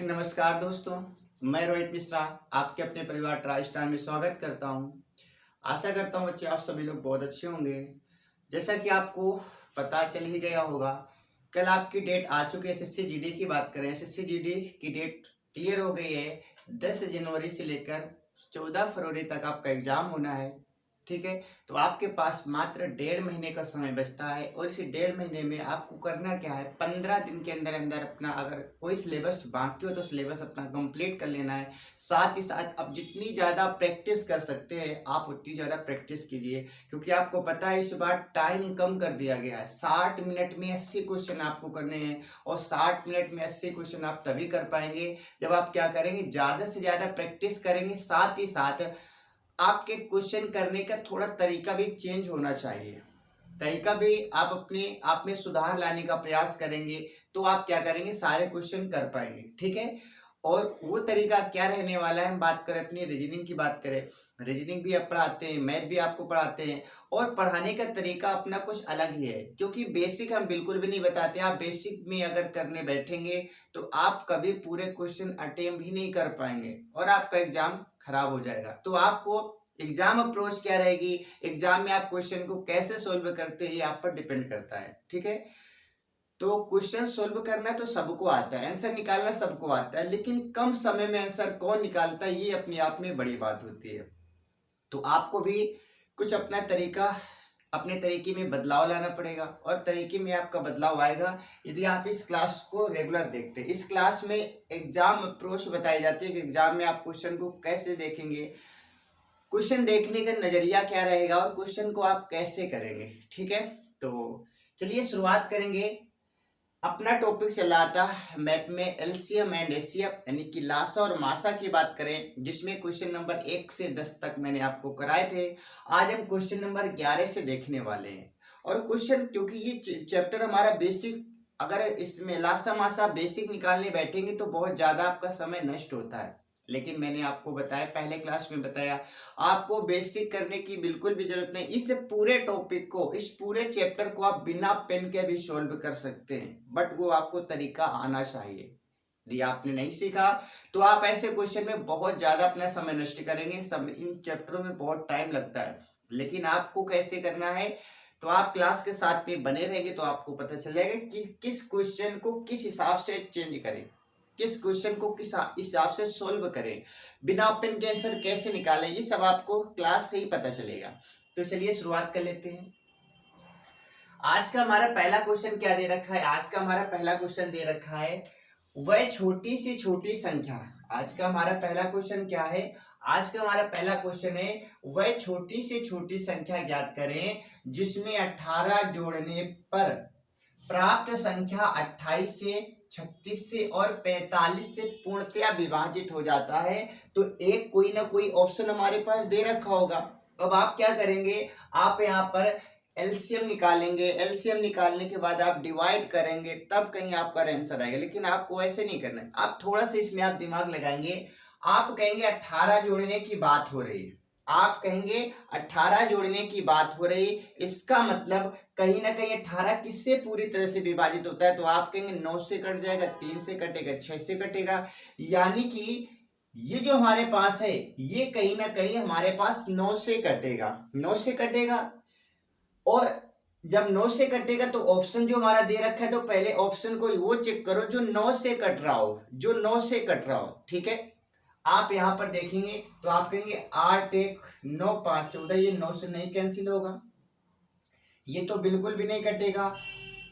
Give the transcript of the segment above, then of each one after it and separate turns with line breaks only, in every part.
नमस्कार दोस्तों, मैं रोहित मिश्रा आपके अपने परिवार ट्राई स्टार में स्वागत करता हूं। आशा करता हूं बच्चे आप सभी लोग बहुत अच्छे होंगे। जैसा कि आपको पता चल ही गया होगा, कल आपकी डेट आ चुकी है। एसएससी जीडी की बात करें, एसएससी जीडी की डेट क्लियर हो गई है। 10 जनवरी से लेकर 14 फरवरी तक आपका एग्जाम होना है। ठीक है, तो आपके पास मात्र 1.5 महीने का समय बचता है और इसी 1.5 महीने में आपको करना क्या है, 15 दिन के अंदर अंदर अपना अगर कोई सिलेबस बाकी हो तो सिलेबस अपना कंप्लीट कर लेना है। साथ ही साथ अब जितनी ज़्यादा प्रैक्टिस कर सकते हैं आप उतनी ज़्यादा प्रैक्टिस कीजिए, क्योंकि आपको पता है इस बार टाइम कम कर दिया गया है। 60 मिनट में 80 क्वेश्चन आपको करने हैं और 60 मिनट में 80 क्वेश्चन आप तभी कर पाएंगे जब आप क्या करेंगे, ज़्यादा से ज़्यादा प्रैक्टिस करेंगे। साथ ही साथ आपके क्वेश्चन करने का थोड़ा तरीका भी चेंज होना चाहिए। तरीका भी आप अपने आप में सुधार लाने का प्रयास करेंगे तो आप क्या करेंगे, सारे क्वेश्चन कर पाएंगे। ठीक है, और वो तरीका क्या रहने वाला है, हम बात करें अपनी रीजनिंग की बात करें, रीजनिंग भी आप पढ़ाते हैं, मैथ भी आपको पढ़ाते हैं और पढ़ाने का तरीका अपना कुछ अलग ही है, क्योंकि बेसिक हम बिल्कुल भी नहीं बताते। आप बेसिक में अगर करने बैठेंगे तो आप कभी पूरे क्वेश्चन अटेम्प्ट भी नहीं कर पाएंगे और आपका एग्जाम खराब हो जाएगा। तो आपको एग्जाम अप्रोच क्या रहेगी, एग्जाम में आप क्वेश्चन को कैसे सोल्व करते हैं ये आप पर डिपेंड करता है। ठीक है, तो क्वेश्चन सोल्व करना तो सबको आता है, आंसर निकालना सबको आता है, लेकिन कम समय में आंसर कौन निकालता है ये अपने आप में बड़ी बात होती है। तो आपको भी कुछ अपना तरीका, अपने तरीके में बदलाव लाना पड़ेगा और तरीके में आपका बदलाव आएगा यदि आप इस क्लास को रेगुलर देखते हैं। इस क्लास में एग्जाम अप्रोच बताई जाती है कि एग्जाम में आप क्वेश्चन को कैसे देखेंगे, क्वेश्चन देखने का नजरिया क्या रहेगा और क्वेश्चन को आप कैसे करेंगे। ठीक है, तो चलिए शुरुआत करेंगे। अपना टॉपिक चला था मैथ में एलसीएम एंड एचसीएफ यानी कि लासा और मासा की बात करें, जिसमें क्वेश्चन नंबर 1 से 10 तक मैंने आपको कराए थे। आज हम क्वेश्चन नंबर 11 से देखने वाले हैं। और क्वेश्चन, क्योंकि ये चैप्टर हमारा बेसिक, अगर इसमें लासा मासा बेसिक निकालने बैठेंगे तो बहुत ज्यादा आपका समय नष्ट होता है। लेकिन मैंने आपको बताया, पहले क्लास में बताया, आपको बेसिक करने की बिल्कुल भी जरूरत नहीं। इस पूरे टॉपिक को, इस पूरे चैप्टर को आप बिना पेन के भी सॉल्व कर सकते हैं, बट वो आपको तरीका आना चाहिए। यदि आपने नहीं सीखा तो आप ऐसे क्वेश्चन में बहुत ज्यादा अपना समय नष्ट करेंगे। इन चैप्टरों में बहुत टाइम लगता है, लेकिन आपको कैसे करना है, तो आप क्लास के साथ में बने रहेंगे तो आपको पता चलेगा कि किस क्वेश्चन को किस हिसाब से चेंज करें, किस क्वेश्चन को किस हिसाब से सोल्व करें, बिना पेन के आंसर कैसे निकालें, ये सब आपको क्लास से ही पता चलेगा। तो चलिए शुरुआत कर लेते हैं। आज का हमारा पहला क्वेश्चन क्या दे रखा है, आज का हमारा पहला क्वेश्चन दे रखा है वह छोटी सी छोटी संख्या। आज का हमारा पहला क्वेश्चन क्या है, आज का हमारा पहला क्वेश्चन है वह छोटी से छोटी संख्या ज्ञात करें जिसमें 18 जोड़ने पर प्राप्त संख्या 28 से, 36 से और 45 से पूर्णतया विभाजित हो जाता है। तो एक कोई ना कोई ऑप्शन हमारे पास दे रखा होगा। अब आप क्या करेंगे, आप यहाँ पर एलसीएम निकालेंगे, एलसीएम निकालने के बाद आप डिवाइड करेंगे, तब कहीं आपका आंसर आएगा। लेकिन आपको ऐसे नहीं करना है, आप थोड़ा सा इसमें आप दिमाग लगाएंगे। आप कहेंगे 18 जोड़ने की बात हो रही है, आप कहेंगे 18 जोड़ने की बात हो रही, इसका मतलब कहीं ना कहीं 18 किससे पूरी तरह से विभाजित होता है, तो आप कहेंगे 9 से कट जाएगा, 3 से कटेगा, 6 से कटेगा, यानी कि ये जो हमारे पास है ये कहीं ना कहीं हमारे पास 9 से कटेगा, 9 से कटेगा। और जब 9 से कटेगा तो ऑप्शन जो हमारा दे रखा है, तो पहले ऑप्शन को वो चेक करो जो 9 से कट रहा हो, जो 9 से कट रहा हो। ठीक है, आप यहां पर देखेंगे तो आप कहेंगे 8 1 9 5 14, ये 9 से नहीं कैंसिल होगा, ये तो बिल्कुल भी नहीं कटेगा।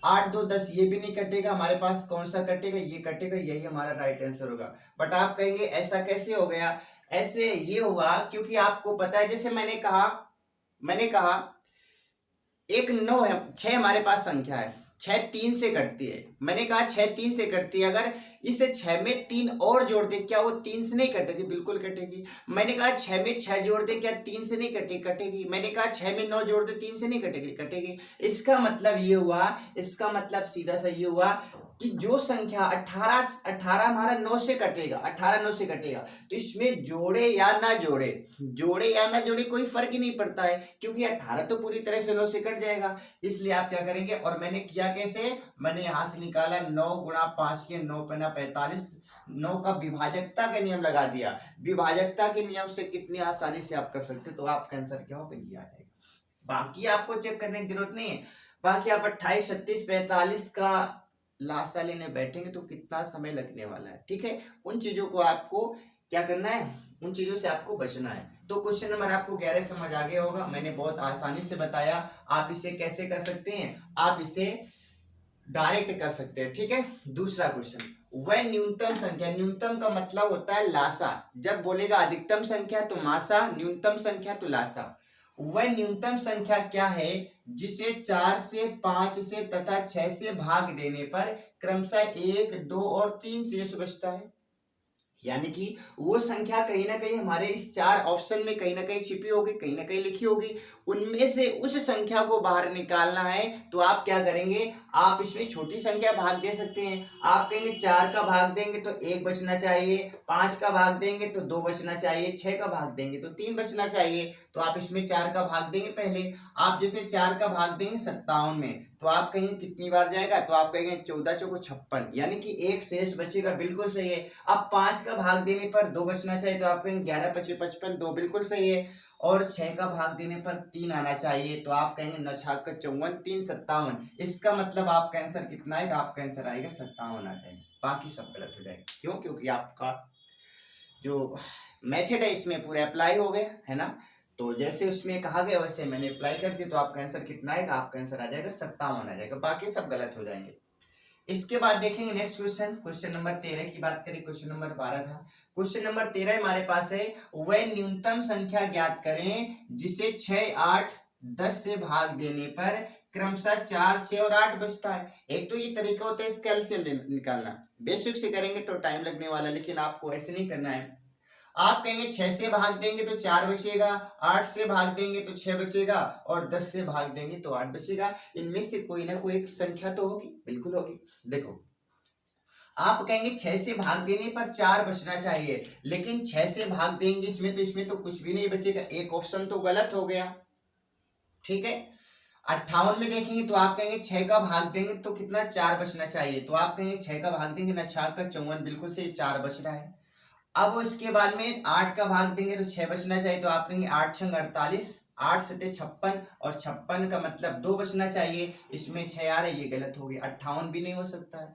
8 2 10, ये भी नहीं कटेगा। हमारे पास कौन सा कटेगा, ये कटेगा, यही हमारा राइट आंसर होगा। बट आप कहेंगे ऐसा कैसे हो गया, ऐसे ये हुआ क्योंकि आपको पता है, जैसे मैंने कहा एक 9 है, 6 हमारे पास संख्या है, 6 3 से कटती है। मैंने कहा 6 3 से कटती है, अगर इसे 6 में 3 और जोड़ दे, क्या वो 3 से नहीं कटेगी, बिल्कुल कटेगी। मैंने कहा 6 में 6 जोड़ दे, क्या 3 से नहीं कटेगी। मैंने कहा 6 में 9 जोड़ दे, 3 से नहीं कटेगी। इसका मतलब ये हुआ, इसका मतलब सीधा सा ये हुआ कि जो संख्या 18 हमारा 9 से कटेगा, 18 9 से कटेगा, तो इसमें जोड़े या ना जोड़े कोई फर्क ही नहीं पड़ता है, क्योंकि 18 तो पूरी तरह से 9 से कट जाएगा। इसलिए आप क्या करेंगे, और मैंने किया कैसे, मैंने यहां से निकाला 9 गुणा 5 के 9 पन्ना 45, 9 का विभाजकता का नियम लगा दिया, विभाजकता के नियम से कितनी आसानी से आप कर सकते, तो आपका आंसर क्या होगा, ये आ जाएगा। बाकी आपको चेक करने की जरूरत नहीं है। बाकी आप 28, 36, 45 का लासा लेने बैठेंगे तो कितना समय लगने वाला है, ठीक है। उन चीजों को आपको क्या करना है, उन चीजों से आपको बचना है। तो क्वेश्चन नंबर आपको 11 समझ आ गया होगा, मैंने बहुत आसानी से बताया। आप इसे कैसे कर सकते हैं, आप इसे डायरेक्ट कर सकते हैं, ठीक है। दूसरा क्वेश्चन, वह न्यूनतम संख्या, न्यूनतम का मतलब होता है लासा। जब बोलेगा अधिकतम संख्या तो मासा, न्यूनतम संख्या तो लासा। वह न्यूनतम संख्या क्या है जिसे 4 से 5 से तथा 6 से भाग देने पर क्रमशः 1, 2 और 3 शेष बचता है। यानी कि वो संख्या कहीं ना कहीं हमारे इस 4 ऑप्शन में कहीं ना कहीं छिपी होगी, कहीं ना कहीं लिखी होगी, उनमें से उस संख्या को बाहर निकालना है। तो आप क्या करेंगे, आप इसमें छोटी संख्या भाग दे सकते हैं। आप कहेंगे 4 का भाग देंगे तो 1 बचना चाहिए, 5 का भाग देंगे तो 2 बचना चाहिए, 6 का भाग देंगे तो 3 बचना चाहिए। तो आप इसमें 4 का भाग देंगे पहले। आप जैसे 4 का भाग देंगे 57 में, तो आप कहेंगे कितनी बार जाएगा, तो आप कहेंगे 14 चौको 56, यानी कि 1 शेष बचेगा, बिल्कुल सही है। अब 5 का भाग देने पर 2 बचना चाहिए, तो आप कहेंगे 11 25 55, 2 बिल्कुल सही है। और 6 का भाग देने पर 3 आना चाहिए, तो आप कहेंगे 9 छाक 54, 3 57। इसका मतलब आपका आंसर कितना आएगा, आपका आंसर आएगा 57 आ जाएगा। बाकी सब गलत हो जाएगा, क्यों, क्योंकि आपका जो मेथड है इसमें पूरा अप्लाई हो गया है ना। तो जैसे उसमें कहा गया वैसे मैंने अप्लाई कर दिया, तो आपका आंसर कितना आएगा, आपका आंसर आ जाएगा 57 आ जाएगा। बाकी सब गलत हो जाएंगे। इसके बाद देखेंगे नेक्स्ट क्वेश्चन, क्वेश्चन नंबर 13 की बात करें। क्वेश्चन नंबर 12 था, क्वेश्चन नंबर 13 हमारे पास है, वह न्यूनतम संख्या ज्ञात करें जिसे 6, 8, 10 से भाग देने पर क्रमशः 4, 6 और 8 बचता है। एक तो ये तरीका होता है इसका एलसीएम निकालना, बेसिक से करेंगे तो टाइम लगने वाला, लेकिन आपको ऐसे नहीं करना है। आप कहेंगे 6 से भाग देंगे तो 4 बचेगा, 8 से भाग देंगे तो 6 बचेगा, और 10 से भाग देंगे तो 8 बचेगा। इनमें से कोई ना कोई एक संख्या तो होगी, बिल्कुल होगी। देखो, आप कहेंगे 6 से भाग देने पर 4 बचना चाहिए, लेकिन 6 से भाग देंगे इसमें तो कुछ भी नहीं बचेगा, एक ऑप्शन तो गलत हो गया, ठीक है। 58 में देखेंगे तो आप कहेंगे 6 का भाग देंगे तो कितना, 4 बचना चाहिए, तो आप कहेंगे 6 का भाग देंगे ना, 6 का 54, बिल्कुल से 4 बच रहा है। अब इसके बाद में 8 का भाग देंगे तो 6 बचना चाहिए, तो आप कहेंगे 8 छंग 48, 8 सते 56, और 56 का मतलब 2 बचना चाहिए। इसमें 6 आ रहा है, ये गलत हो गया, 58 भी नहीं हो सकता है।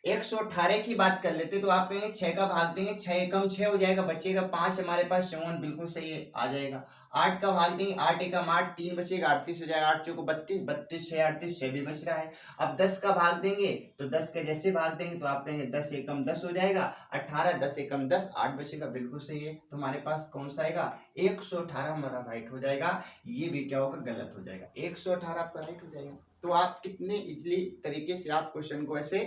118 की बात कर लेते तो आप कहेंगे 6 का भाग देंगे, 6 एकम 6 हो जाएगा, बचेगा 5 हमारे पास, 54 बिल्कुल सही है, आ जाएगा। 8 का भाग देंगे, 8 एकम 8, 3 बचेगा, 38 हो जाएगा, 8 चौको 32, 32 6 38, 6 भी बच रहा है। अब 10 का भाग देंगे तो 10 का जैसे भाग देंगे तो आप कहेंगे 10 एकम 10 हो जाएगा, 18, 10 एकम 10, 8 बचेगा, बिल्कुल सही है। तो हमारे पास कौन सा आएगा, 118 हमारा राइट हो जाएगा। ये भी क्या होगा, गलत हो जाएगा, 118 आपका राइट हो जाएगा। तो आप कितने इजली तरीके से आप क्वेश्चन को ऐसे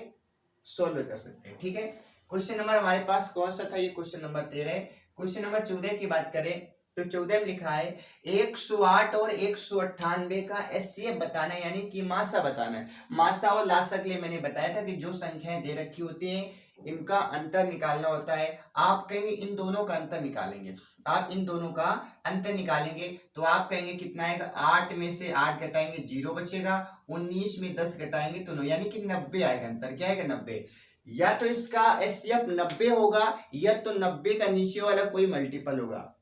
सोल्व कर सकते हैं, ठीक है। क्वेश्चन नंबर हमारे पास कौन सा था, ये क्वेश्चन नंबर 13। क्वेश्चन नंबर 14 की बात करें तो 14 में लिखा है 108 और 198 का एचसीएफ बताना है, यानी कि मासा बताना है। मासा और लासा के लिए मैंने बताया था कि जो संख्याएं दे रखी होती हैं इनका अंतर निकालना होता है। आप कहेंगे इन दोनों का अंतर निकालेंगे, आप इन दोनों का अंतर निकालेंगे तो आप कहेंगे कितना आएगा, 8 में से 8 घटाएंगे 0 बचेगा, 19 में 10 घटाएंगे तो 9, यानी कि 90 आएगा अंतर। क्या आएगा, 90। या तो इसका एचसीएफ 90 होगा, या तो 90 का नीचे वाला कोई मल्टीपल होगा।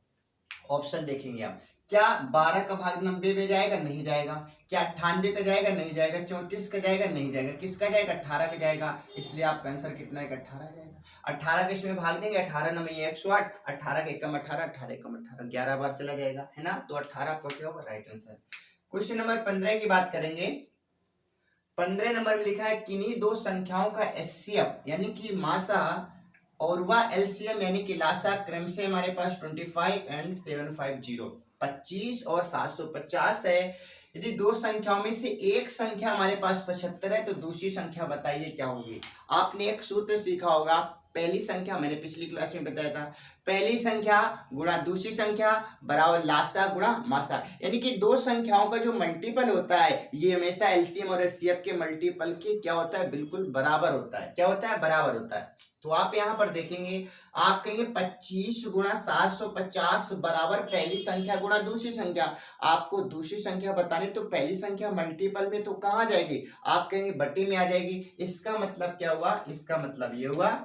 ऑप्शन देखेंगे आप, क्या 12 का भाग 90 में जाएगा, नहीं जाएगा। क्या 98 का जाएगा, नहीं जाएगा। 34 का जाएगा, नहीं जाएगा। किसका जाएगा, 18 का जाएगा। इसलिए आपका आंसर कितना है, 18 जाएगा। 18 के इसमें भाग देंगे, 18 9 में 108, 18 के एकम 18, 18 एकम 18, 11 बार चला जाएगा, है ना। तो 18 आपका क्या होगा, राइट आंसर। क्वेश्चन नंबर 15 की बात करेंगे। 15 नंबर में लिखा है किन्हीं दो संख्याओं का एचसीएफ यानी कि मासा और वह एलसीएम यानी कि लासा क्रम से हमारे पास 25 एंड 750, 25 और 750 है। यदि दो संख्याओं में से एक संख्या हमारे पास 75 है तो दूसरी संख्या बताइए क्या होगी। आपने एक सूत्र सीखा होगा, पहली संख्या मैंने पिछली क्लास में बताया था, पहली संख्या गुणा दूसरी संख्या बराबर लासा गुणा मासा। यानी कि दो संख्याओं का जो मल्टीपल होता है ये हमेशा एलसीएम और एचसीएफ के मल्टीपल के क्या होता है, बिल्कुल बराबर होता है। क्या होता है, बराबर होता है। तो आप यहाँ पर देखेंगे, आप कहेंगे 25 गुणा 750 बराबर पहली संख्या गुणा दूसरी संख्या। आपको दूसरी संख्या बतानी तो पहली संख्या मल्टीपल में तो कहाँ जाएगी, आप कहेंगे बट्टी में आ जाएगी। इसका मतलब क्या हुआ, इसका मतलब ये हुआ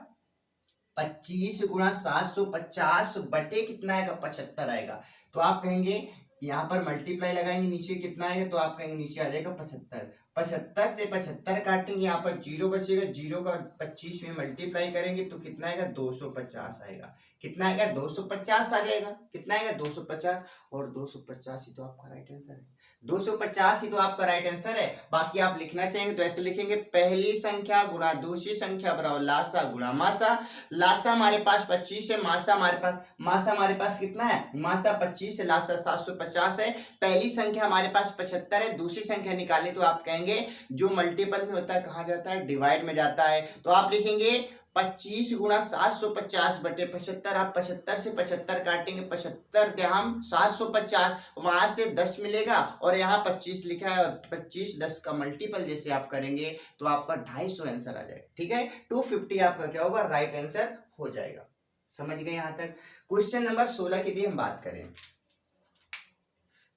25 गुणा 750 बटे कितना आएगा 75 आएगा। तो आप कहेंगे यहाँ पर मल्टीप्लाई लगाएंगे, नीचे कितना आएगा, तो आप कहेंगे नीचे आ जाएगा 75। 75 से 75 काटेंगे, यहाँ पर 0 बचेगा, 0 का 25 में मल्टीप्लाई करेंगे तो कितना आएगा 250 आएगा। कितना आएगा 250 आ जाएगा। कितना आएगा 250, और 250 ही तो आपका राइट आंसर है। 250 ही तो आपका राइट आंसर है। बाकी आप लिखना चाहेंगे तो ऐसे लिखेंगे, पहली संख्या गुणा दूसरी संख्या बराबर लासा गुणा मासा। लासा हमारे पास 25 है, मासा हमारे पास कितना है, मासा 25 है, लासा 750 है। पहली संख्या हमारे पास 75 है, दूसरी संख्या निकालनी तो आप कहेंगे जो मल्टीपल में होता है कहाँ जाता है, डिवाइड में जाता है। तो आप लिखेंगे 25 गुणा 750 बटे 75। आप 75 से 75 काटेंगे, 75 दहम 750, वहां से 10 मिलेगा और यहाँ 25 लिखा है, 25 10 का मल्टीपल जैसे आप करेंगे तो आपका 250 आंसर आ जाएगा। ठीक है, 250 आपका क्या होगा, राइट आंसर हो जाएगा। समझ गए यहाँ तक। क्वेश्चन नंबर 16 की हम बात करें।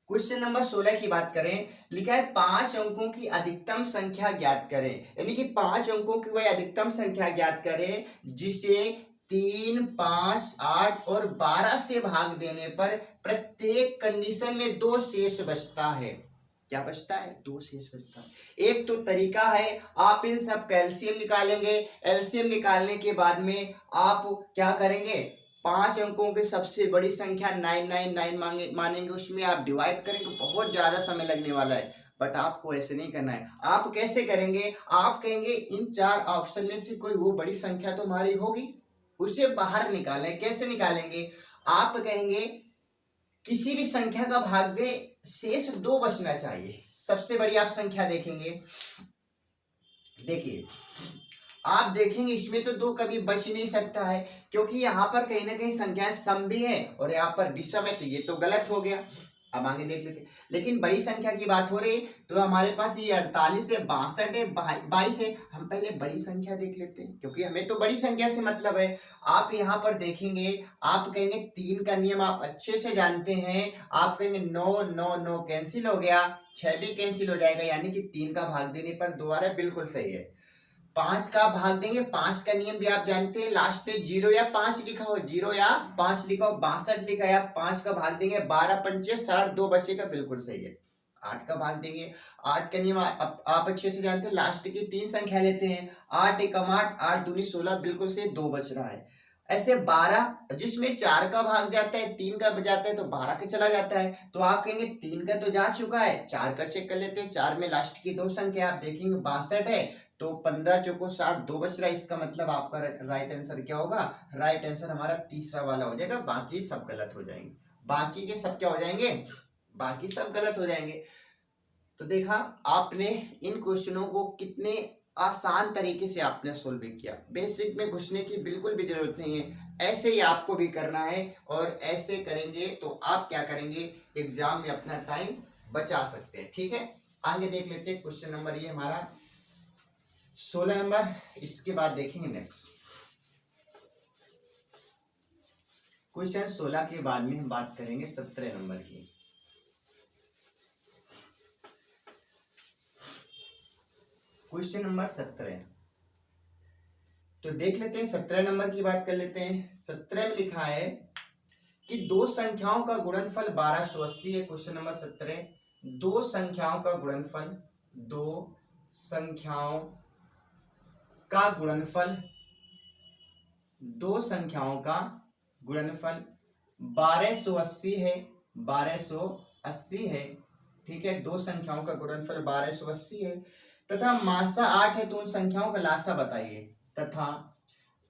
क्वेश्चन नंबर 16 की बात करें, लिखा है 5 अंकों की अधिकतम संख्या ज्ञात करें। यानी कि 5 अंकों की वही अधिकतम संख्या ज्ञात करें जिसे 3, 5, 8 और 12 से भाग देने पर प्रत्येक कंडीशन में 2 शेष बचता है। क्या बचता है, 2 शेष बचता है। एक तो तरीका है, आप इन सब का एलसीएम निकालेंगे। एलसीएम निकालने के बाद में आप क्या करेंगे, 5 अंकों की सबसे बड़ी संख्या 999 मानेंगे, उसमें आप डिवाइड करेंगे। बहुत ज्यादा समय लगने वाला है, बट आपको ऐसे नहीं करना है। आप कैसे करेंगे, आप कहेंगे इन 4 ऑप्शन में से कोई वो बड़ी संख्या तो हमारी होगी, उसे बाहर निकालें। कैसे निकालेंगे, आप कहेंगे किसी भी संख्या का भाग दे, शेष 2 बचना चाहिए। सबसे बड़ी आप संख्या देखेंगे, देखिए आप देखेंगे इसमें तो 2 कभी बच ही नहीं सकता है, क्योंकि यहाँ पर कहीं ना कहीं संख्याएं सम भी है और यहाँ पर विषम है, तो ये तो गलत हो गया। अब आगे देख लेते हैं। लेकिन बड़ी संख्या की बात हो रही तो हमारे पास ये 48 है, 62 है, 22 है। हम पहले बड़ी संख्या देख लेते हैं, क्योंकि हमें तो बड़ी संख्या से मतलब है। आप यहाँ पर देखेंगे, आप कहेंगे 3 का नियम आप अच्छे से जानते हैं। आप कहेंगे 9 9 9 कैंसिल हो गया, 6 भी कैंसिल हो जाएगा, यानी कि 3 का भाग देने पर 2 आ रहा है, बिल्कुल सही है। 5 का भाग देंगे, 5 का नियम भी आप जानते हैं, लास्ट पे 0 या 5 लिखा हो, 0 या 5 लिखा हो, 62 लिखा है, आप 5 का भाग देंगे, 12 पंचे 60, 2 बचेगा, बिल्कुल सही है। 8 का भाग देंगे, 8 का नियम आप अच्छे से जानते हैं, लास्ट की 3 संख्या लेते हैं, 8 एकम 8, 8 दूनी 16, बिल्कुल से 2 बच रहा है। ऐसे 12 जिसमें 4 का भाग जाता है, 3 का जाता है, तो 12 का चला जाता है। तो आप कहेंगे 3 का तो जा चुका है, 4 का चेक कर लेते हैं। 4 में लास्ट की 2 संख्या आप देखेंगे 62 है, तो 15 चौको 60, 2 बच रहा है। इसका मतलब आपका राइट आंसर क्या होगा, राइट आंसर हमारा तीसरा वाला हो जाएगा। बाकी सब गलत हो जाएंगे, बाकी के सब क्या हो जाएंगे, बाकी सब गलत हो जाएंगे। तो देखा आपने इन क्वेश्चनों को कितने आसान तरीके से आपने सोल्व किया। बेसिक में घुसने की बिल्कुल भी जरूरत नहीं है, ऐसे ही आपको भी करना है। और ऐसे करेंगे तो आप क्या करेंगे, एग्जाम में अपना टाइम बचा सकते हैं। ठीक है, आगे देख लेते हैं। क्वेश्चन नंबर ये हमारा 16 नंबर, इसके बाद देखेंगे नेक्स्ट क्वेश्चन। 16 के बाद में हम बात करेंगे 17 नंबर की। क्वेश्चन नंबर 17, तो देख लेते हैं 17 नंबर की बात कर लेते हैं। 17 में लिखा है कि 2 संख्याओं का गुणनफल 1280 है। क्वेश्चन नंबर 17, 2 संख्याओं का गुणनफल, 2 संख्याओं का गुणनफल, 2 संख्याओं का गुणनफल 1280 है, 1280 है। ठीक है, 2 संख्याओं का गुणनफल 1280 है तथा मासा 8 है, तो उन संख्याओं का लासा बताइए।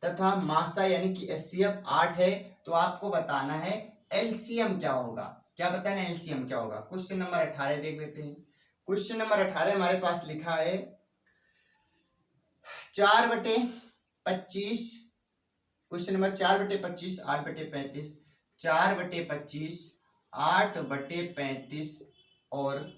तथा मासा यानी कि एचसीएफ 8 है, तो आपको बताना है एलसीएम क्या होगा। क्या बताना है, एलसीएम क्या होगा। क्वेश्चन नंबर 18 देख लेते हैं। क्वेश्चन नंबर 18 हमारे पास लिखा है 4/25। क्वेश्चन नंबर 4/25, 8/35, 4/25, 8/35 और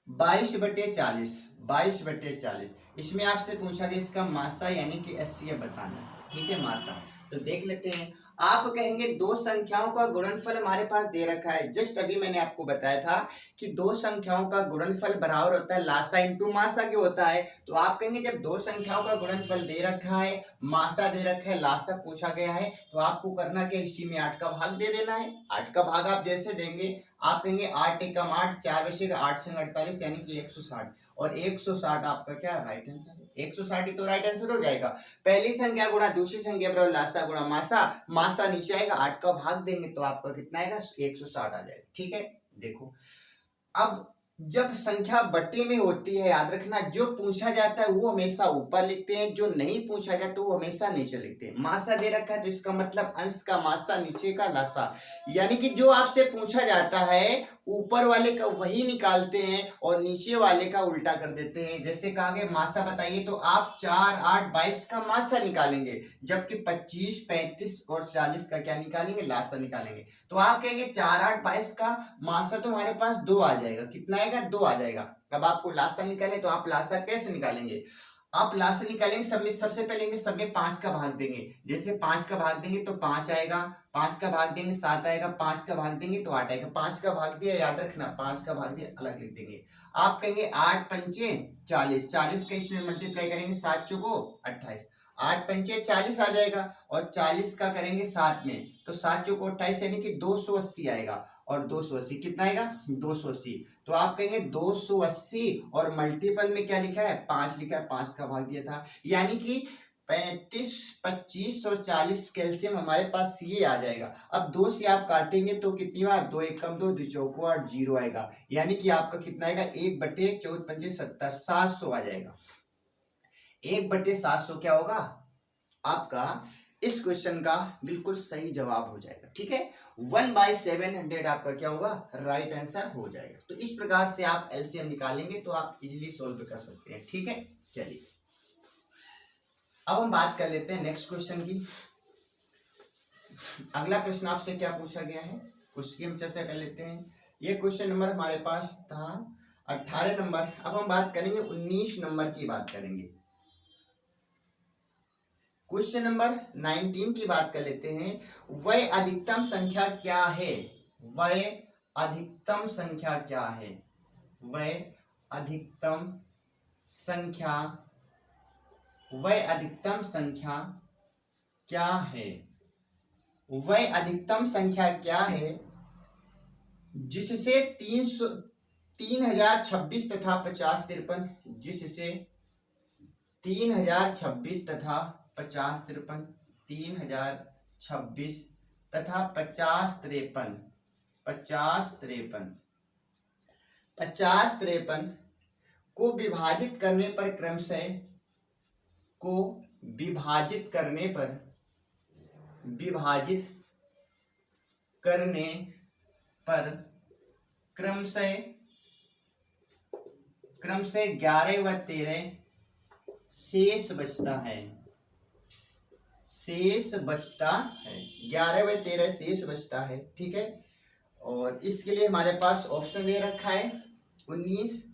22/40, 22/40। इसमें आपसे पूछा गया इसका मासा यानी कि एचसीएफ बताना है। ठीक है, मासा तो देख लेते हैं। आप कहेंगे दो संख्याओं का गुणनफल हमारे पास दे रखा है, जस्ट अभी मैंने आपको बताया था कि दो संख्याओं का गुणनफल बराबर होता है लासा इंटू मासा के होता है। तो आप कहेंगे जब दो संख्याओं का गुणनफल दे रखा है, मासा दे रखा है, लासा पूछा गया है, तो आपको करना क्या, इसी में 8 का भाग दे देना है। 8 का भाग आप जैसे देंगे, आप कहेंगे 8 एकम 8, 4 बचेगा, 8 से 48 यानी कि 160, और 160 आपका क्या राइट आंसर है। 160 ही तो राइट आंसर हो जाएगा। पहली संख्या गुणा दूसरी संख्या बराबर लासा गुणा मासा, मासा नीचे आएगा, 8 का भाग देंगे तो आपका कितना आएगा, 160 आ जाएगा। ठीक है, देखो अब जब संख्या बट्टे में होती है, याद रखना जो पूछा जाता है वो हमेशा ऊपर लिखते हैं, जो नहीं पूछा जाता वो हमेशा नीचे लिखते हैं। मासा दे रखा है तो इसका मतलब अंश का मासा, नीचे का लासा, यानी कि जो आपसे पूछा जाता है ऊपर वाले का वही निकालते हैं और नीचे वाले का उल्टा कर देते हैं। जैसे कहा गया मासा बताइए, तो आप 4, 8, 22 का मासा निकालेंगे, जबकि 25, 35 और 40 का क्या निकालेंगे, लासा निकालेंगे। तो आप कहेंगे 4, 8, 22 का मासा तो हमारे पास 2 आ जाएगा, कितना आएगा, 2 आ जाएगा। अब आपको लासा निकाले तो आप लासा कैसे निकालेंगे, आप लासा निकालेंगे, सब में सबसे पहले सब में 5 का भाग देंगे। जैसे 5 का भाग देंगे तो 5 आएगा, 5 का भाग देंगे 7 आएगा, 5 का भाग देंगे तो 8 आएगा। 5 का भाग दिया, याद रखना 5 का भाग दिया अलग लिख देंगे। आप कहेंगे 8 पंचे 40, 40 का इसमें मल्टीप्लाई करेंगे, 7 चौको 28, 8 पंचे 40 आ जाएगा, और 40 का करेंगे 7 में तो 7 चौको 28 यानी कि 280 आएगा, और 280 कितना आएगा, 280। तो आप कहेंगे 280 और मल्टीपल में क्या लिखा है, 5 लिखा है, 5 का भाग दिया था, यानी कि 35, 25 और 40 कैल्शियम हमारे पास ये आ जाएगा। अब 2 से आप काटेंगे तो कितनी बार, 2 एकम 2, 2 चौको 8, 0 आएगा, यानी कि आपका कितना आएगा, 1/14 पंजे 70, 700 आ जाएगा। 1/700 क्या होगा आपका, इस क्वेश्चन का बिल्कुल सही जवाब हो जाएगा। ठीक है, 1/700 आपका क्या होगा, राइट आंसर हो जाएगा। तो इस प्रकार से आप एलसीएम निकालेंगे तो आप इजीली सोल्व कर सकते हैं। ठीक है, चलिए अब हम बात कर लेते हैं नेक्स्ट क्वेश्चन की। अगला प्रश्न आपसे क्या पूछा गया है उसकी हम चर्चा कर लेते हैं। ये क्वेश्चन नंबर हमारे पास था 18 नंबर। अब हम बात करेंगे 19 नंबर की बात करेंगे। क्वेश्चन नंबर 19 की बात कर लेते हैं। वह अधिकतम संख्या क्या है, वह अधिकतम संख्या क्या है, वह अधिकतम संख्या, वह अधिकतम संख्या क्या है, वह अधिकतम संख्या क्या है जिससे 3026 तथा 5053, जिससे 3026 तथा 5053, 3026 तथा 5053, 5053 को विभाजित करने पर क्रमशः, को विभाजित करने पर, विभाजित करने पर क्रमशः 11 व 13 शेष बचता है, शेष बचता है, 11 व 13 शेष बचता है। ठीक है, और इसके लिए हमारे पास ऑप्शन दे रखा है 19,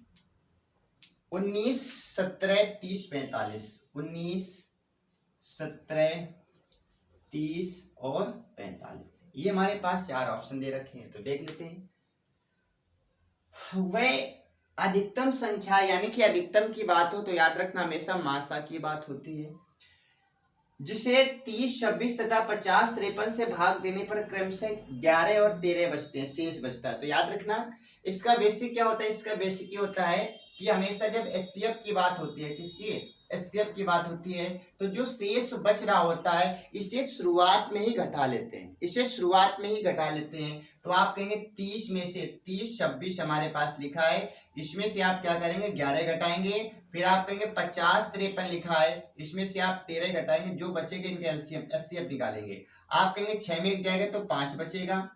17, 30, 45, 19, 17, 30 और 45, ये हमारे पास 4 ऑप्शन दे रखे हैं। तो देख लेते हैं। वह अधिकतम संख्या, यानी कि अधिकतम की बात हो तो याद रखना हमेशा मासा की बात होती है, जिसे 30, 26 तथा 50, 53 से भाग देने पर क्रमशः 11 और 13 बचते हैं, शेष बचता है। तो याद रखना इसका बेसिक क्या होता है, इसका बेसिक ये होता है कि हमेशा जब एचसीएफ की बात होती है, किसकी, एचसीएफ की बात होती है, तो जो शेष बच रहा होता है इसे शुरुआत में ही घटा लेते हैं, इसे शुरुआत में ही घटा लेते हैं। तो आप कहेंगे 30 में से 30, 26 हमारे पास लिखा है, इसमें से आप क्या करेंगे 11 घटाएंगे, फिर आप कहेंगे 50, 53 लिखा है, इसमें से आप 13 घटाएंगे, जो बचेगा इनके एलसीएम एचसीएफ निकालेंगे। आप कहेंगे 6 में 1 जाएगा तो 5 बचेगा,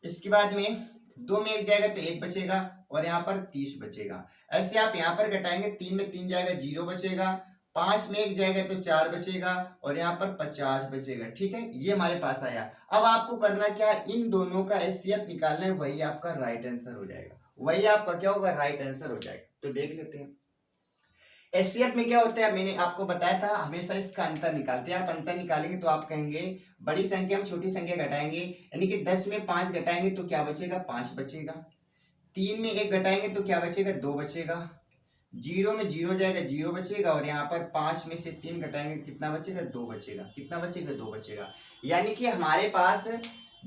इसके बाद में 2 में 1 जाएगा तो 1 बचेगा, और यहाँ पर 30 बचेगा। ऐसे आप यहाँ पर घटाएंगे, 3 में 3 जाएगा 0 बचेगा, 5 में 1 जाएगा तो 4 बचेगा, और यहाँ पर 50 बचेगा। ठीक है, ये हमारे पास आया। अब आपको करना क्या है, इन दोनों का एचसीएफ निकालना है, वही आपका राइट आंसर हो जाएगा, वही आपका क्या होगा, राइट आंसर हो जाएगा। तो देख लेते हैं। एचसीएफ में क्या होता है, मैंने आपको बताया था, हमेशा इसका अंतर निकालते हैं। आप अंतर निकालेंगे तो आप कहेंगे बड़ी संख्या में छोटी संख्या घटाएंगे, यानी कि 10 में 5 घटाएंगे तो क्या बचेगा, 5 बचेगा। 3 में 1 घटाएंगे तो क्या बचेगा, 2 बचेगा। 0 में 0 जाएगा, 0 बचेगा। और यहाँ पर 5 में से 3 घटाएंगे कितना बचेगा, 2 बचेगा। कितना बचेगा, 2 बचेगा। यानी कि हमारे पास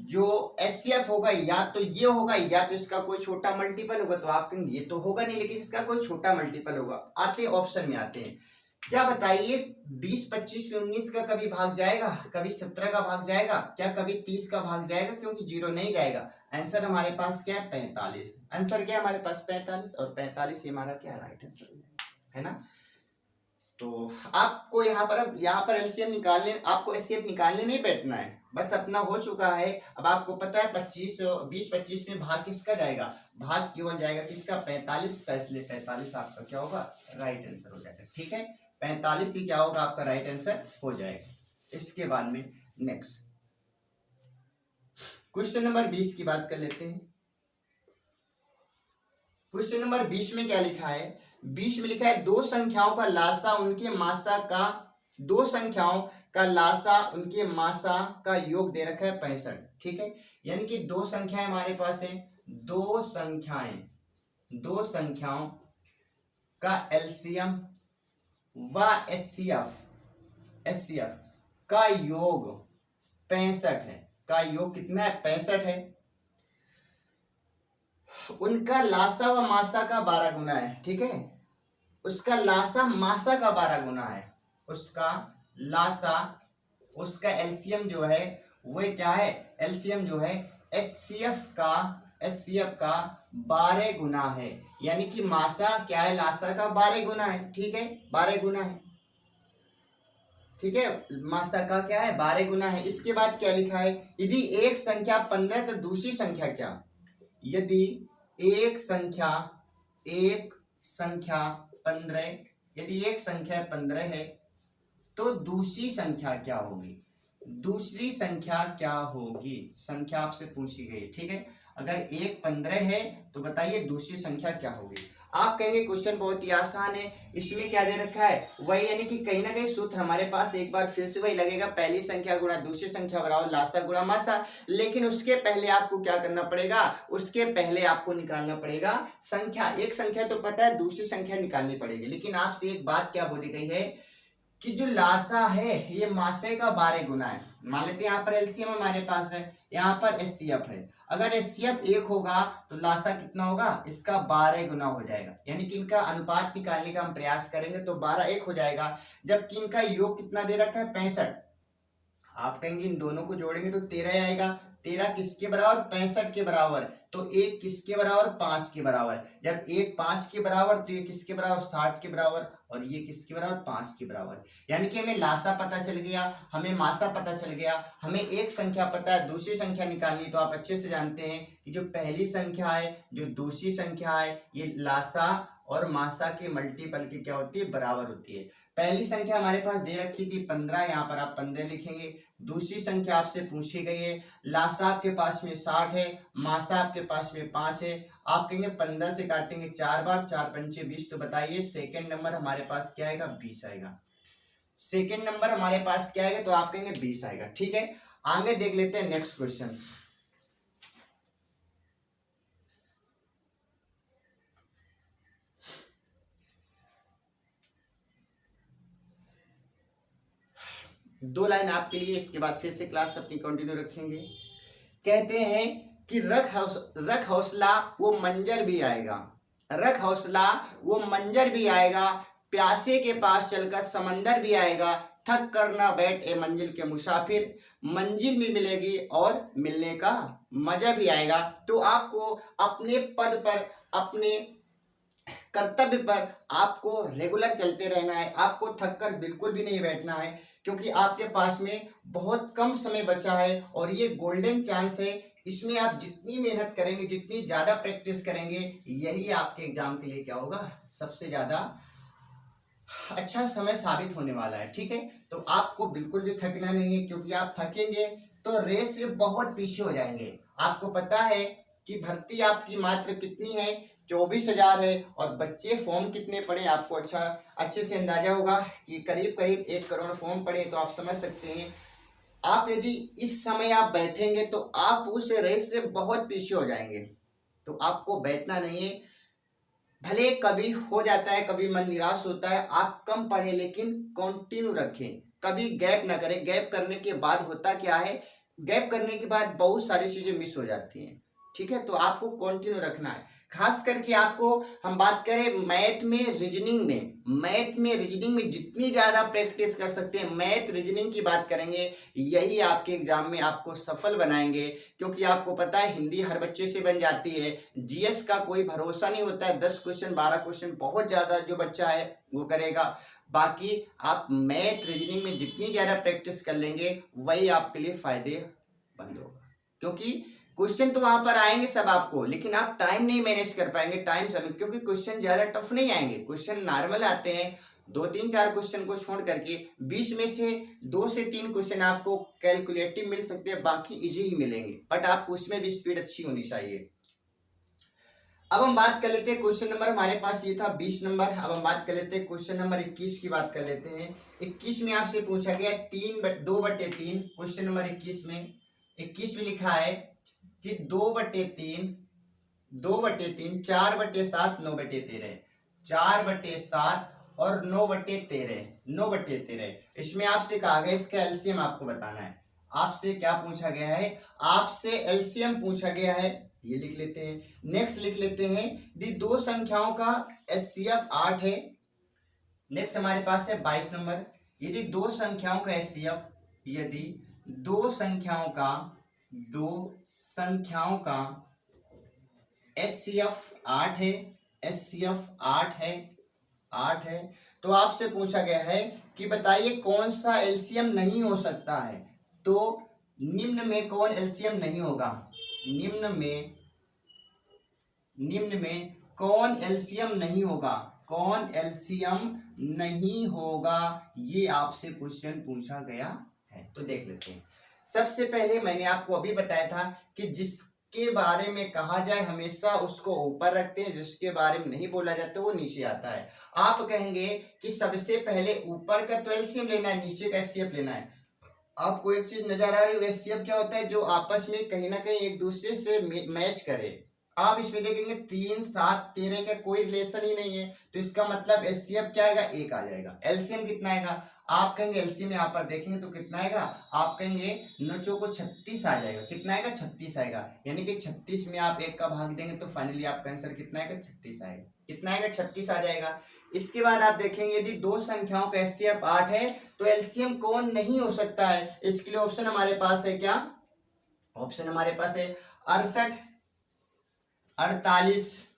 जो एचसीएफ होगा या तो ये होगा या तो इसका कोई छोटा मल्टीपल होगा। तो आप कहेंगे ये तो होगा नहीं, लेकिन इसका कोई छोटा मल्टीपल होगा। आते ऑप्शन में आते हैं, क्या बताइए 20 25 में 19 का कभी भाग जाएगा, कभी 17 का भाग जाएगा, क्या कभी 30 का भाग जाएगा, क्योंकि 0 नहीं जाएगा। आंसर हमारे पास क्या है, 45। आंसर क्या है हमारे पास, 45। और 45 हमारा क्या राइट आंसर हो जाएगा, है ना। तो आपको यहाँ पर एलसीएम निकालने, आपको एचसीएफ निकालने नहीं बैठना है, बस अपना हो चुका है। अब आपको पता है 20 25 में भाग किसका जाएगा, भाग केवल जाएगा किसका, 45 का। इसलिए 45 आपका क्या होगा, राइट आंसर हो जाएगा। ठीक है, 45 ही क्या होगा आपका राइट आंसर हो जाएगा। इसके बाद में नेक्स्ट क्वेश्चन नंबर 20 की बात कर लेते हैं। क्वेश्चन नंबर 20 में क्या लिखा है, 20 में लिखा है दो संख्याओं का लासा उनके मासा का, दो संख्याओं का लासा उनके मासा का योग दे रखा है 65। ठीक है, यानी कि दो संख्याएं हमारे पास है, दो संख्याओं का एलसीएम व एचसीएफ का योग 65 है। का योग कितना है, 65 है। उनका लासा व मासा का 12 गुना है। ठीक है, उसका लासा मासा का 12 गुना है। उसका लासा, उसका एलसीएम जो है वो क्या है, एलसीएम जो है एचसीएफ का 12 गुना है। यानी कि मासा क्या है, लासा का 12 गुना है। ठीक है, 12 गुना है। ठीक है, मासा का क्या है, 12 गुना है। इसके बाद क्या लिखा है, यदि एक संख्या 15 तो दूसरी संख्या क्या, यदि एक संख्या 15, यदि एक संख्या 15 है तो दूसरी संख्या क्या होगी, दूसरी संख्या क्या होगी, संख्या आपसे पूछी गई। ठीक है, अगर एक 15 है तो बताइए दूसरी संख्या क्या होगी। आप कहेंगे क्वेश्चन बहुत ही आसान है, इसमें क्या दे रखा है वही, यानी कि कहीं ना कहीं सूत्र हमारे पास एक बार फिर से वही लगेगा, पहली संख्या गुणा दूसरी संख्या बराबर लासा गुणा मासा। लेकिन उसके पहले आपको क्या करना पड़ेगा, उसके पहले आपको निकालना पड़ेगा संख्या। एक संख्या तो पता है, दूसरी संख्या निकालनी पड़ेगी। लेकिन आपसे एक बात क्या बोली गई है कि जो लासा है ये मासे का 12 गुना है। मान लेते हैं यहाँ पर एलसीएम हमारे पास है, यहाँ पर एचसीएफ है। अगर एचसीएफ 1 होगा तो लासा कितना होगा, इसका 12 गुना हो जाएगा। यानी कि इनका अनुपात निकालने का हम प्रयास करेंगे तो 12 1 हो जाएगा। जबकि इनका योग कितना दे रखा है, 65। आप कहेंगे इन दोनों को जोड़ेंगे तो 13 आएगा। 13 किसके बराबर, 65 के बराबर। तो एक किसके बराबर, 5 के बराबर। जब एक 5 के बराबर तो ये किसके बराबर, 60 के बराबर। और ये किसके बराबर, 5 के बराबर। यानी कि हमें लासा पता चल गया, हमें मासा पता चल गया, हमें एक संख्या पता है, दूसरी संख्या निकालनी। तो आप अच्छे से जानते हैं कि जो पहली संख्या है, जो दूसरी संख्या है, ये लासा और मासा के मल्टीपल की क्या होती है, बराबर होती है। पहली संख्या हमारे पास दे रखी थी 15, यहाँ पर आप 15 लिखेंगे। दूसरी संख्या आपसे पूछी गई है, लासा आपके पास में 60 है, मासा आपके पास में 5 है। आप कहेंगे 15 से काटेंगे 4 बार, 4 पंचे 20। तो बताइए सेकंड नंबर हमारे पास क्या आएगा, 20 आएगा। सेकंड नंबर हमारे पास क्या आएगा, तो आप कहेंगे 20 आएगा। ठीक है, आगे देख लेते हैं नेक्स्ट क्वेश्चन। दो लाइन आपके लिए, इसके बाद फिर से क्लास अपनी कंटिन्यू रखेंगे। कहते हैं कि रख हौसला वो मंजर भी आएगा, रख हौसला वो मंजर भी आएगा, प्यासे के पास चलकर समंदर भी आएगा, थक कर ना बैठ ए मंजिल के मुसाफिर, मंजिल भी मिलेगी और मिलने का मजा भी आएगा। तो आपको अपने पद पर, अपने कर्तव्य पर आपको रेगुलर चलते रहना है। आपको थककर बिल्कुल भी नहीं बैठना है, क्योंकि आपके पास में बहुत कम समय बचा है और ये गोल्डन चांस है। इसमें आप जितनी मेहनत करेंगे, जितनी ज़्यादा प्रैक्टिस करेंगे, यही आपके एग्जाम के लिए क्या होगा, सबसे ज़्यादा अच्छा समय साबित होने वाला है। ठीक है, तो आपको बिल्कुल भी थकना नहीं है, क्योंकि आप थकेंगे तो रेस से बहुत पीछे हो जाएंगे। आपको पता है कि भर्ती आपकी मात्र कितनी है, 24,000 है। और बच्चे फॉर्म कितने पड़े आपको अच्छे से अंदाजा होगा कि करीब करीब 1 करोड़ फॉर्म पड़े। तो आप समझ सकते हैं, आप यदि इस समय आप बैठेंगे तो आप उस रेस से बहुत पीछे हो जाएंगे। तो आपको बैठना नहीं है। भले कभी हो जाता है, कभी मन निराश होता है, आप कम पढ़े लेकिन कंटिन्यू रखें, कभी गैप ना करें। गैप करने के बाद होता क्या है, गैप करने के बाद बहुत सारी चीजें मिस हो जाती हैं। ठीक है, तो आपको कंटिन्यू रखना है। खास करके आपको, हम बात करें मैथ में रीजनिंग में जितनी ज्यादा प्रैक्टिस कर सकते हैं, मैथ रीजनिंग की बात करेंगे, यही आपके एग्जाम में आपको सफल बनाएंगे। क्योंकि आपको पता है हिंदी हर बच्चे से बन जाती है, जीएस का कोई भरोसा नहीं होता है। 10 क्वेश्चन 12 क्वेश्चन बहुत ज्यादा जो बच्चा है वो करेगा। बाकी आप मैथ रीजनिंग में जितनी ज्यादा प्रैक्टिस कर लेंगे वही आपके लिए फायदेमंद होगा। क्योंकि क्वेश्चन तो वहां पर आएंगे सब आपको, लेकिन आप टाइम नहीं मैनेज कर पाएंगे, टाइम समय, क्योंकि क्वेश्चन ज्यादा टफ नहीं आएंगे, क्वेश्चन नॉर्मल आते हैं। 2-3-4 क्वेश्चन को छोड़ करके 20 में से 2 से 3 क्वेश्चन आपको कैलकुलेटिव मिल सकते हैं, बाकी इजी ही मिलेंगे। बट आपको उसमें भी स्पीड अच्छी होनी चाहिए। अब हम बात कर लेते हैं क्वेश्चन नंबर, हमारे पास ये था 20 नंबर। अब हम बात कर लेते हैं क्वेश्चन नंबर 21 की बात कर लेते हैं। 21 में आपसे पूछा गया 2/3। क्वेश्चन नंबर 21 में 21 में लिखा है कि 2/3, 4/7, 9/13, 4/7 और 9/13। इसमें आपसे कहा गया इसका एलसीएम आपको बताना है। आपसे क्या पूछा गया है, आपसे एलसीएम पूछा गया है, ये लिख लेते हैं। नेक्स्ट लिख लेते हैं, यदि 2 संख्याओं का एचसीएफ 8 है। नेक्स्ट हमारे पास है 22 नंबर, यदि 2 संख्याओं का एचसीएफ, यदि 2 संख्याओं का एचसीएफ 8 है, एचसीएफ 8 है, तो आपसे पूछा गया है कि बताइए कौन सा एलसीएम नहीं हो सकता है। तो निम्न में कौन एलसीएम नहीं होगा, निम्न में कौन एलसीएम नहीं होगा, कौन एलसीएम नहीं होगा, ये आपसे क्वेश्चन पूछा गया है। तो देख लेते हैं। सबसे पहले मैंने आपको अभी बताया था कि जिसके बारे में कहा जाए हमेशा उसको ऊपर रखते हैं, जिसके बारे में नहीं बोला जाता वो नीचे आता है। आप कहेंगे कि सबसे पहले ऊपर का तो एलसीएम लेना है, नीचे का एचसीएफ लेना है। आपको एक चीज नजर आ रही है, एचसीएफ क्या होता है, जो आपस में कहीं ना कहीं एक दूसरे से मैच करे। आप इसमें देखेंगे 3, 7, 13 का कोई रिलेशन ही नहीं है, तो इसका मतलब एचसीएफ क्या आएगा, 1 आ जाएगा। एलसीएम कितना आएगा, आप कहेंगे एलसीएम यहाँ पर देखेंगे तो कितना आएगा, आप कहेंगे 9 को 36 आ जाएगा। कितना आएगा, 36 आएगा। यानी कि 36 में आप 1 का भाग देंगे तो फाइनली आपका आंसर कितना आएगा, 36 आएगा। कितना आएगा, 36 आ जाएगा। इसके बाद आप देखेंगे यदि 2 संख्याओं का एचसीएफ 8 है तो एलसीएम कौन नहीं हो सकता है। इसके लिए ऑप्शन हमारे पास है क्या, ऑप्शन हमारे पास है 68, 48,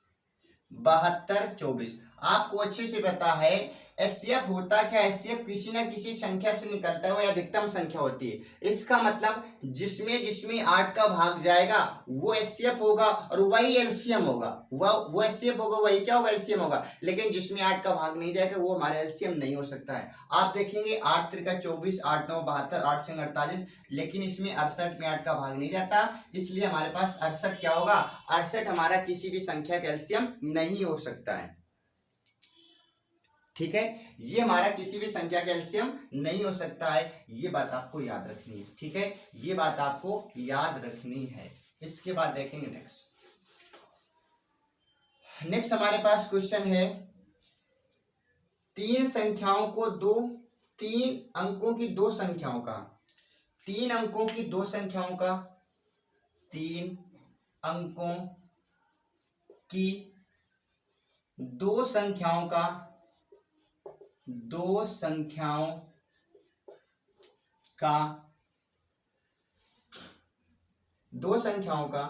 72, 24। आपको अच्छे से पता है एचसीएफ होता क्या, एचसीएफ किसी ना किसी संख्या से निकलता है, वो अधिकतम संख्या होती है। इसका मतलब जिसमें 8 का भाग जाएगा वो एचसीएफ होगा और वही एलसीएम होगा। वो एचसीएफ होगा, वही क्या होगा, एलसीएम होगा। लेकिन जिसमें 8 का भाग नहीं जाएगा वो हमारा एलसीएम नहीं हो सकता है। आप देखेंगे 8 3 24, 8 9 72, 8 6 48, लेकिन इसमें 68 में 8 का भाग नहीं जाता, इसलिए हमारे पास 68 क्या होगा, 68 हमारा किसी भी संख्या का एलसीएम नहीं हो सकता है। ठीक है, ये हमारा किसी भी संख्या का एलसीएम नहीं हो सकता है, ये बात आपको याद रखनी है। ठीक है, ये बात आपको याद रखनी है। इसके बाद देखेंगे नेक्स्ट हमारे पास क्वेश्चन है 3 अंकों की दो संख्याओं का 3 अंकों की दो संख्याओं का 3 अंकों की दो संख्याओं का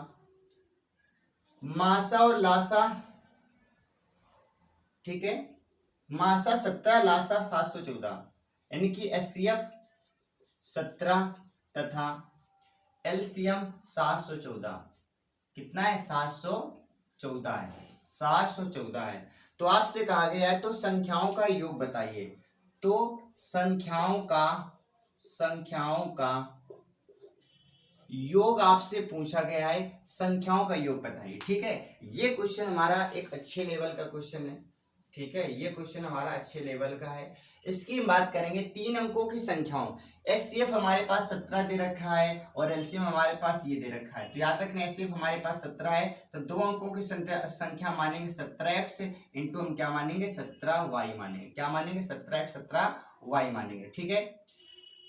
मासा और लासा, ठीक है, मासा 17, लासा 714, यानी कि एचसीएफ 17 तथा एलसीएम 714। कितना है, 714 है, 714 है। तो आपसे कहा गया है तो संख्याओं का योग बताइए। तो संख्याओं का योग आपसे पूछा गया है, संख्याओं का योग बताइए। ठीक है, ये क्वेश्चन हमारा एक अच्छे लेवल का क्वेश्चन है। ठीक है, ये क्वेश्चन हमारा अच्छे लेवल का है। इसकी हम बात करेंगे 3 अंकों की संख्याओं। एचसीएफ हमारे पास 17 दे रखा है और एलसीएम हमारे पास ये दे रखा है। तो याद रखना, एचसीएफ हमारे पास 17 है तो 2 अंकों की संख्या मानेंगे 17x इंटू हम क्या मानेंगे 17y मानेंगे। क्या मानेंगे 17x 17y मानेंगे। ठीक है,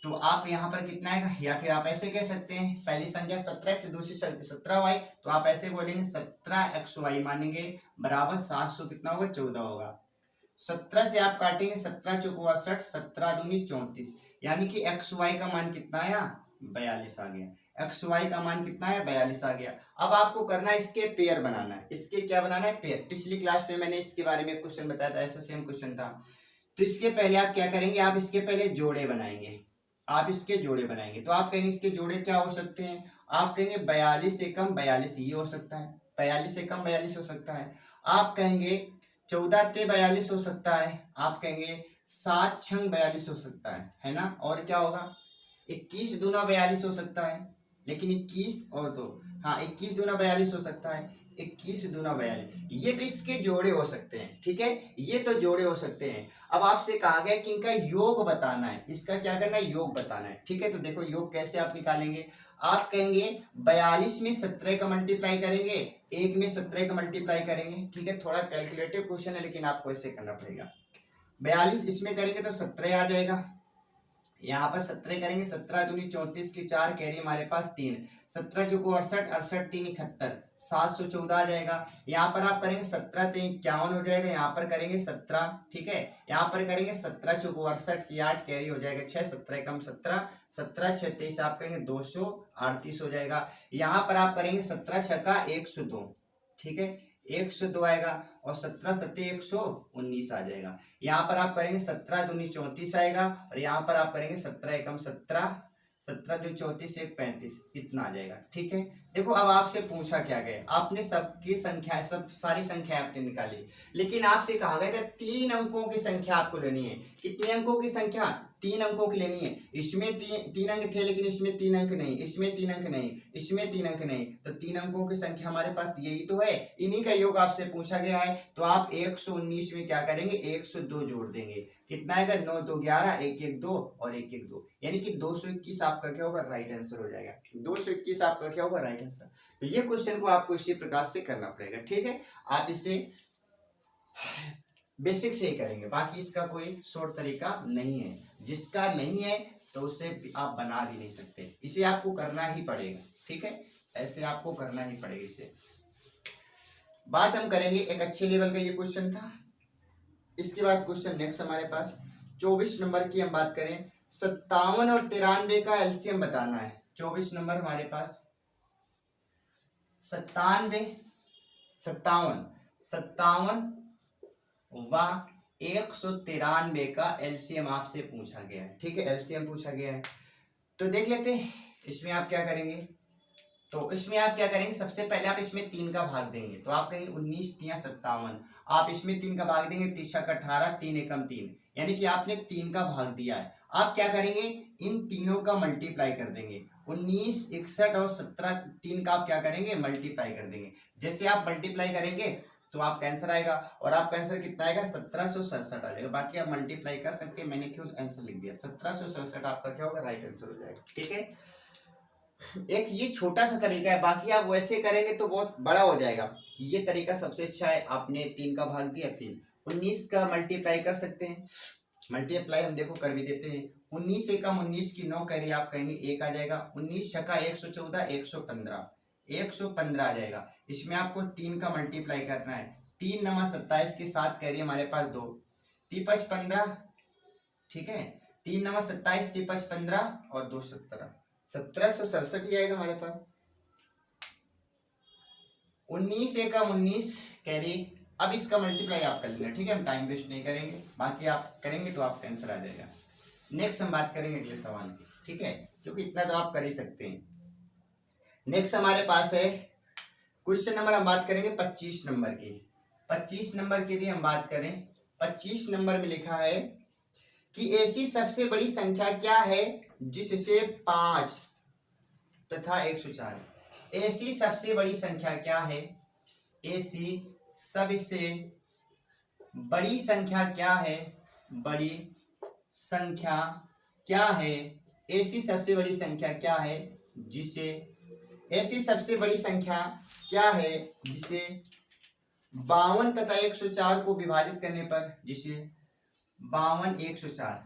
तो आप यहाँ पर कितना आएगा, या फिर आप ऐसे कह सकते हैं पहली संख्या 17x दूसरी 17y, तो आप ऐसे बोलेंगे 17xy मानेंगे बराबर 700 कितना होगा 14 होगा। 17 से आप काटेंगे 17 चौक 62, 17 दूनी 34, यानी कि xy का मान कितना आया 42 आ गया। xy का मान कितना है 42 आ गया। अब आपको करना है इसके पेयर बनाना है। इसके क्या बनाना है पेयर। पिछली क्लास में मैंने इसके बारे में क्वेश्चन बताया था, ऐसा सेम क्वेश्चन था। तो इसके पहले आप क्या करेंगे, आप इसके पहले जोड़े बनाएंगे। आप इसके जोड़े बनाएंगे तो आप कहेंगे इसके जोड़े क्या हो सकते हैं, आप कहेंगे 42 एकम 42 ये हो सकता है, 42 एकम 42 हो सकता है। आप कहेंगे 14 ते 42 हो सकता है। आप कहेंगे 7 छंग 42 हो सकता है ना। और क्या होगा 21 दूना 42 हो सकता है, लेकिन 21 और 2 हाँ 21 दूना 42 हो सकता है, 21 दूना 42, ये तो इसके जोड़े हो सकते हैं। ठीक है, ये तो जोड़े हो सकते हैं। अब आपसे कहा गया कि इनका योग बताना है, इसका क्या करना है योग बताना है। ठीक है, तो देखो योग कैसे आप निकालेंगे। आप कहेंगे 42 में 17 का मल्टीप्लाई करेंगे, 1 में 17 का मल्टीप्लाई करेंगे। ठीक है, थोड़ा कैलकुलेटिव क्वेश्चन है लेकिन आपको ऐसे करना पड़ेगा। 42 इसमें करेंगे तो 17 आ जाएगा, यहाँ पर 17 करेंगे, 17 दूनी 34 की 4 कैरी हमारे पास 3, 17 चौको 68, 68 3 71, 714 आ जाएगा। यहाँ पर आप करेंगे 17 3 51 हो जाएगा, यहाँ पर करेंगे 17। ठीक है, यहाँ पर करेंगे 17 चौको 68 की 8 कैरी हो जाएगा 6, 17 कम 17, 17 36 आप करेंगे 238 हो जाएगा। यहाँ पर आप करेंगे 17 छक्का 102। ठीक है, 102 आएगा और 17 सत्ते 119 आ जाएगा। यहाँ पर आप करेंगे 17 दूनी 34 आएगा और यहाँ पर आप करेंगे 17 एकम 17, 17 दूनी 34 1 35 इतना आ जाएगा। ठीक है, देखो अब आपसे पूछा क्या गया, आपने सबकी संख्या सब सारी संख्या आपने निकाली, लेकिन आपसे कहा गया था 3 अंकों की संख्या आपको लेनी है। कितने अंकों की संख्या 3 अंकों की लेनी है। इसमें तीन अंक थे लेकिन इसमें 3 अंक नहीं, इसमें 3 अंक नहीं, इसमें 3 अंक नहीं, तो 3 अंकों की संख्या हमारे पास यही तो है। इन्हीं का योग आपसे पूछा गया है। तो आप 119 में क्या करेंगे 102 जोड़ देंगे, कितना आएगा 9 2 11, 1 1 2 और 1 1 2, यानी कि 221 आपका क्या होगा राइट आंसर हो जाएगा। 221 आपका क्या होगा राइट आंसर। तो ये क्वेश्चन को आपको इसी प्रकार से करना पड़ेगा। ठीक है, आप इसे बेसिक से ही करेंगे, बाकी इसका कोई शॉर्ट तरीका नहीं है। जिसका नहीं है तो उसे आप बना भी नहीं सकते, इसे आपको करना ही पड़ेगा। ठीक है, ऐसे आपको करना ही पड़ेगा। इसे बात हम करेंगे एक अच्छे लेवल का ये क्वेश्चन था। इसके बाद क्वेश्चन नेक्स्ट हमारे पास 24 नंबर की हम बात करें, 57 और 93 का एलसीएम बताना है। 24 नंबर हमारे पास 57 व 193 का एलसीएम आपसे पूछा गया है। ठीक है, एलसीएम पूछा गया है तो देख लेते हैं। इसमें आप क्या करेंगे, तो इसमें आप क्या करेंगे, सबसे पहले आप इसमें 3 का भाग देंगे, तो आप कहेंगे 19 3 57, आप इसमें 3 का भाग देंगे, 3 छक्का 18, 3 एकम 3, यानी कि आपने 3 का भाग दिया है। आप क्या करेंगे इन तीनों का मल्टीप्लाई कर देंगे, 19 61 और 17 3 का आप क्या करेंगे मल्टीप्लाई कर देंगे। जैसे आप मल्टीप्लाई करेंगे तो आपका आंसर आएगा, और आपका आंसर कितना आएगा 1767 आ जाएगा। बाकी आप मल्टीप्लाई कर सकते हैं, मैंने क्यों आंसर लिख दिया 1767 आपका क्या होगा राइट आंसर हो जाएगा। ठीक है, एक ये छोटा सा तरीका है, बाकी आप वैसे करेंगे तो बहुत बड़ा हो जाएगा। ये तरीका सबसे अच्छा है। आपने 3 का भाग दिया, 3 19 का मल्टीप्लाई कर सकते हैं, मल्टीप्लाई हम देखो कर भी देते हैं। 19 एकम 19 की 9 कह रही आप कहेंगे 1 आ जाएगा, 19 छक्का 114 115 115 आ जाएगा। इसमें आपको 3 का मल्टीप्लाई करना है, 3 नमा 27 के साथ कह रही हमारे पास 2 3 5 15। ठीक है, 3 नमा 27 3 5 15 और 2 17, 1767 ही आएगा हमारे पास। 19 एकम 19 कैरी, अब इसका मल्टीप्लाई आप कर लेंगे। ठीक है, हम टाइम वेस्ट नहीं करेंगे, बाकी आप करेंगे तो आपका आंसर आ जाएगा। नेक्स्ट हम बात करेंगे अगले सवाल की। ठीक है, क्योंकि इतना तो आप कर ही सकते हैं। नेक्स्ट हमारे पास है क्वेश्चन नंबर, हम बात करेंगे 25 नंबर की। 25 नंबर की यदि हम बात करें, 25 नंबर में लिखा है कि ऐसी सबसे बड़ी संख्या क्या है जिससे 5 तथा 104। ऐसी सबसे बड़ी संख्या क्या है? ऐसी सबसे बड़ी संख्या क्या है? बड़ी संख्या क्या है? ऐसी सबसे बड़ी संख्या क्या है जिसे ऐसी सबसे बड़ी संख्या क्या है जिसे 52 तथा 104 को विभाजित करने पर, जिसे 52 104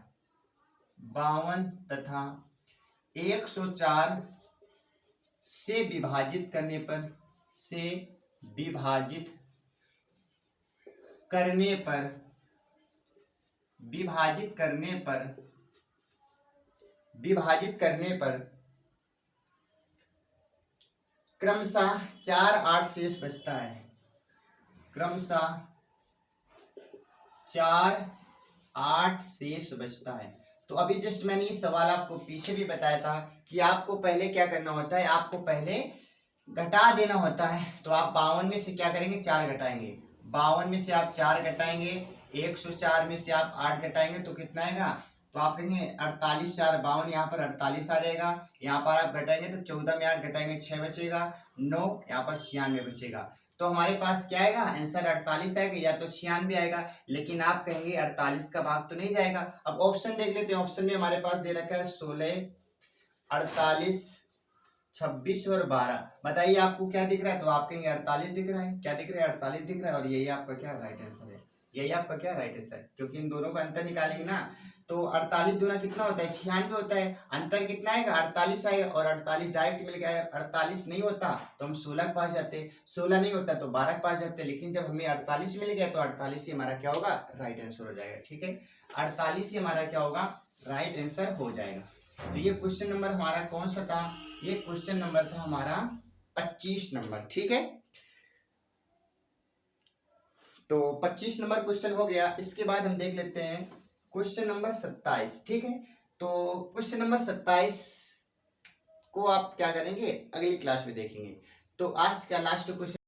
52 तथा 104 से विभाजित करने पर विभाजित करने पर क्रमशः 4 8 शेष बचता है। क्रमशः 4 8 शेष बचता है। तो अभी जस्ट मैंने ये सवाल आपको पीछे भी बताया था कि आपको पहले क्या करना होता है, आपको पहले घटा देना होता है। तो आप 52 में से क्या करेंगे? 4 घटाएंगे। 52 में से आप 4 घटाएंगे, 104 में से आप 8 घटाएंगे तो कितना आएगा? तो आप कहेंगे 48 4 52, यहाँ पर 48 आ जाएगा। यहाँ पर आप घटाएंगे तो 14 में 8 घटाएंगे 6 बचेगा, 9 यहाँ पर 96 बचेगा। तो हमारे पास क्या आएगा? आंसर 48 आएगा या तो 96 आएगा। लेकिन आप कहेंगे 48 का भाग तो नहीं जाएगा। अब ऑप्शन देख लेते हैं। ऑप्शन में हमारे पास दे रखा है 16 48 26 और 12। बताइए आपको क्या दिख रहा है? तो आप कहेंगे 48 दिख रहा है। क्या दिख रहा है? 48 दिख रहा है। और यही आपका क्या राइट आंसर है? यही आपका क्या राइट आंसर? क्योंकि इन दोनों का अंतर निकालेंगे ना, तो 48 दूना कितना होता है? 96 होता है। अंतर कितना आएगा? 48 आएगा। और 48 डायरेक्ट मिल गया। 48 नहीं होता तो हम 16 के पास जाते, 16 नहीं होता तो 12 के पास जाते। लेकिन जब हमें 48 मिल गया तो 48 ही हमारा क्या होगा? राइट आंसर हो जाएगा। ठीक है, 48 ही हमारा क्या होगा? राइट आंसर हो जाएगा। तो ये क्वेश्चन नंबर हमारा कौन सा था? ये क्वेश्चन नंबर था हमारा 25 नंबर। ठीक है, तो 25 नंबर क्वेश्चन हो गया। इसके बाद हम देख लेते हैं क्वेश्चन नंबर 27। ठीक है, तो क्वेश्चन नंबर 27 को आप क्या करेंगे? अगली क्लास में देखेंगे। तो आज का लास्ट क्वेश्चन